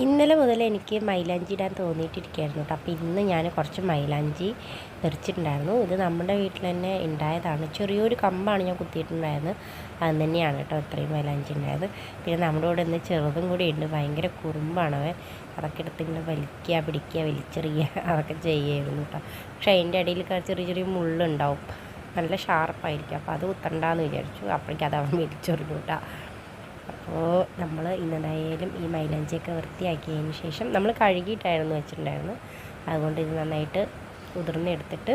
ഇന്നലെ മുതൽ എനിക്ക് മൈലാഞ്ചി ഇടാൻ തോന്നിയിട്ടിരിക്കുകയായിരുന്നു കേട്ടോ. അപ്പോൾ ഇന്ന് ഞാൻ കുറച്ച് മൈലാഞ്ചി തെറിച്ചിട്ടുണ്ടായിരുന്നു. ഇത് നമ്മുടെ വീട്ടിൽ തന്നെ ഉണ്ടായതാണ്. ചെറിയൊരു കമ്പാണ് ഞാൻ കുത്തിയിട്ടുണ്ടായിരുന്നത്. അത് തന്നെയാണ് കേട്ടോ ഇത്രയും മൈലാഞ്ചി ഉണ്ടായത്. പിന്നെ നമ്മുടെ കൂടെ ഇന്ന് ചെറുതും കൂടി ഉണ്ട്. ഭയങ്കര കുറുമ്പാണ് അവൻ. അതൊക്കെ എടുത്ത് ഇങ്ങനെ വലിക്കുക പിടിക്കുക വലിച്ചെറിയുക അതൊക്കെ ചെയ്യുമായിരുന്നു കേട്ടോ. പക്ഷേ അതിൻ്റെ ഇടയിൽ ചെറിയ ചെറിയ മുള്ളുണ്ടാവും, നല്ല ഷാർപ്പായിരിക്കും. അപ്പോൾ അത് കുത്തണ്ടെന്ന് വിചാരിച്ചു. അപ്പോഴേക്കും അത് അവൻ വലിച്ചെറിഞ്ഞു കേട്ടോ. അപ്പോൾ നമ്മൾ ഇന്നെന്തായാലും ഈ മൈലാഞ്ചിയൊക്കെ വൃത്തിയാക്കിയതിന് ശേഷം നമ്മൾ കഴുകിയിട്ടായിരുന്നു വെച്ചിട്ടുണ്ടായിരുന്നു. അതുകൊണ്ട് ഇത് നന്നായിട്ട് കുതിർന്നെടുത്തിട്ട്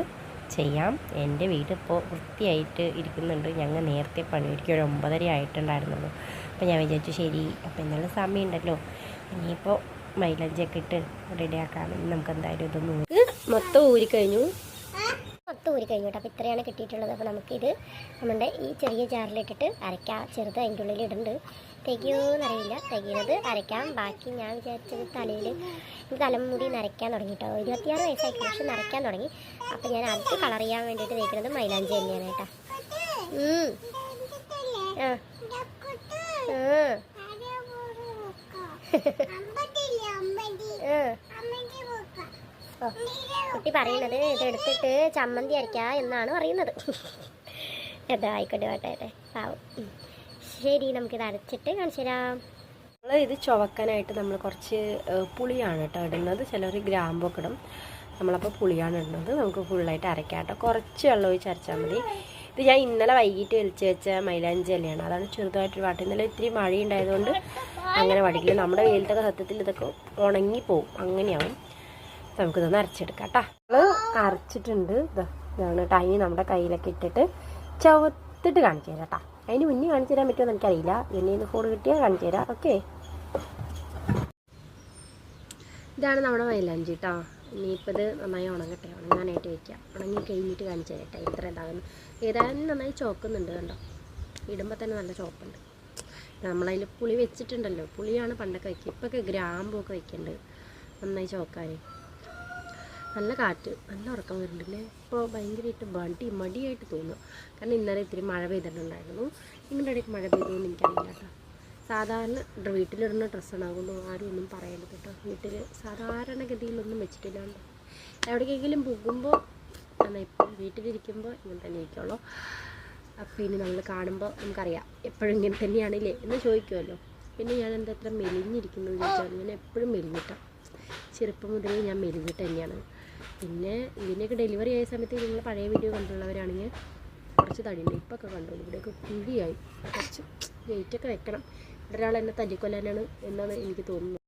ചെയ്യാം. എൻ്റെ വീട് ഇപ്പോൾ വൃത്തിയായിട്ട് ഇരിക്കുന്നുണ്ട്. ഞങ്ങൾ നേരത്തെ പണിയൊരുക്കി ഒരു 9:30 ആയിട്ടുണ്ടായിരുന്നുള്ളൂ. അപ്പോൾ ഞാൻ വിചാരിച്ചു ശരി, അപ്പോൾ എന്നാലും സമയമുണ്ടല്ലോ, ഇനിയിപ്പോൾ മൈലാഞ്ചിയൊക്കെ ഇട്ട് റെഡിയാക്കാം. നമുക്ക് എന്തായാലും ഇതൊന്നും മൊത്തം ഊരിക്കഴിഞ്ഞു കേട്ടോ. അപ്പോൾ ഇത്രയാണ് കിട്ടിയിട്ടുള്ളത്. അപ്പോൾ നമുക്കിത് നമ്മുടെ ഈ ചെറിയ ജാറിലിട്ടിട്ട് അരയ്ക്കാം. ചെറുത് അതിൻ്റെ ഉള്ളിൽ ഇടുന്നുണ്ട്. തികയോന്നറിയില്ല, തികയുന്നത് അരയ്ക്കാം. ബാക്കി ഞാൻ വിചാരിച്ചത് തലമുടി നരയ്ക്കാൻ തുടങ്ങി കേട്ടോ. 26 വയസ്സായിരിക്കും, പക്ഷെ നരയ്ക്കാൻ തുടങ്ങി. അപ്പോൾ ഞാൻ അത് കളർ ചെയ്യാൻ വേണ്ടിയിട്ട് തേക്കുന്നത് മൈലാഞ്ചി തന്നെയാണ് കേട്ടോ. കുട്ടി പറയുന്നത് ഇതെടുത്തിട്ട് ചമ്മന്തി അരയ്ക്കുക എന്നാണ് പറയുന്നത്. എന്താ ആയിക്കോട്ടെ കേട്ടെ പാവം. ശരി, നമുക്കിത് അരച്ചിട്ട് കാണിച്ചു തരാം. ഇത് ചുവക്കാനായിട്ട് നമ്മൾ കുറച്ച് പുളിയാണ് കേട്ടോ ഇടുന്നത്. ചിലർ ഗ്രാമ്പൊക്കെ ഇടും. നമ്മളപ്പോൾ പുളിയാണ് ഇടുന്നത്. നമുക്ക് ഫുള്ളായിട്ട് അരയ്ക്കാം കേട്ടോ. കുറച്ച് വെള്ളം ഒഴിച്ച് അരച്ചാൽ മതി. ഇത് ഞാൻ ഇന്നലെ വൈകിട്ട് വലിച്ച് വെച്ച മൈലാഞ്ചി അല്ലയാണ്. അതാണ് ചെറുതായിട്ട് വാട്ടി. ഇന്നലെ ഇത്തിരി മഴയുണ്ടായതുകൊണ്ട് അങ്ങനെ വടിക്കില്ല. നമ്മുടെ വെയിലത്തൊക്കെ സത്യത്തിൽ ഇതൊക്കെ ഉണങ്ങിപ്പോവും, അങ്ങനെയാവും. നമുക്കിതൊന്ന് അരച്ചെടുക്കാം കേട്ടോ. നമ്മൾ അരച്ചിട്ടുണ്ട്. ഇതാണ് കേട്ടോ. അതിന് നമ്മുടെ കയ്യിലൊക്കെ ഇട്ടിട്ട് ചുവത്തിട്ട് കാണിച്ചു തരാം കേട്ടോ. അതിന് മുന്നേ കാണിച്ചു തരാൻ പറ്റുമോ എനിക്കറിയില്ല. പിന്നെ ഫോൺ കിട്ടിയാൽ കാണിച്ചു തരാം. ഓക്കെ, ഇതാണ് നമ്മുടെ മൈലാഞ്ചി കേട്ടോ. ഇനിയിപ്പോൾ ഇത് നന്നായി ഉണങ്ങട്ടെ, ഉണങ്ങാനായിട്ട് വയ്ക്കാം. ഉണങ്ങി കഴിഞ്ഞിട്ട് കാണിച്ചു തരാം കേട്ടോ എത്ര ഇതാകുന്നു. ഏതായാലും നന്നായി ചോക്കുന്നുണ്ട് കണ്ടോ. ഇടുമ്പോൾ തന്നെ നല്ല ചോപ്പുണ്ട്. നമ്മളതിൽ പുളി വെച്ചിട്ടുണ്ടല്ലോ, പുളിയാണ് പണ്ടൊക്കെ വയ്ക്കുക. ഇപ്പൊക്കെ ഗ്രാമ്പൊക്കെ വയ്ക്കുന്നുണ്ട് നന്നായി ചോക്കാൻ. നല്ല കാറ്റ്, നല്ല ഉറക്കം വരുന്നുണ്ടല്ലേ. ഇപ്പോൾ ഭയങ്കരമായിട്ട് മടിയായിട്ട് തോന്നുന്നു. കാരണം ഇന്നലെ ഇത്തിരി മഴ പെയ്തിട്ടുണ്ടായിരുന്നു. നിങ്ങളുടെ ഇടയ്ക്ക് മഴ പെയ്തുകൊണ്ട് എനിക്കറിയില്ല കേട്ടോ. സാധാരണ വീട്ടിലിടുന്ന ഡ്രസ്സാണ്, അതുകൊണ്ട് ആരും ഒന്നും പറയരുത് കേട്ടോ. വീട്ടിൽ സാധാരണഗതിയിലൊന്നും വെച്ചിട്ടില്ലാണ്ട് എവിടേക്കെങ്കിലും പോകുമ്പോൾ എന്നാൽ ഇപ്പം വീട്ടിലിരിക്കുമ്പോൾ ഇങ്ങനെ തന്നെ ഇരിക്കുള്ളൂ. അപ്പോൾ ഇനി നമ്മൾ കാണുമ്പോൾ നമുക്കറിയാം എപ്പോഴും ഇങ്ങനെ തന്നെയാണില്ലേ എന്ന് ചോദിക്കുമല്ലോ. പിന്നെ ഞാൻ എന്താ എത്ര മെലിഞ്ഞിരിക്കുന്നു ചോദിച്ചാൽ ഞാൻ എപ്പോഴും മെലിഞ്ഞിട്ടാണ്. ചെറുപ്പം മുതലേ ഞാൻ മെലിഞ്ഞിട്ട് തന്നെയാണ്. പിന്നെ ഇതിൻ്റെയൊക്കെ ഡെലിവറി ആയ സമയത്ത് നിങ്ങൾ പഴയ വീഡിയോ കണ്ടുള്ളവരാണെങ്കിൽ കുറച്ച് തടിയുണ്ട്. ഇപ്പൊക്കെ കണ്ടോളൂ, ഇവിടെയൊക്കെ കുഴിയായി. കുറച്ച് വെയിറ്റൊക്കെ വെക്കണം. ഒരാൾ എന്നെ തല്ലിക്കൊല്ലാനാണ് എന്നാണ് എനിക്ക് തോന്നുന്നത്.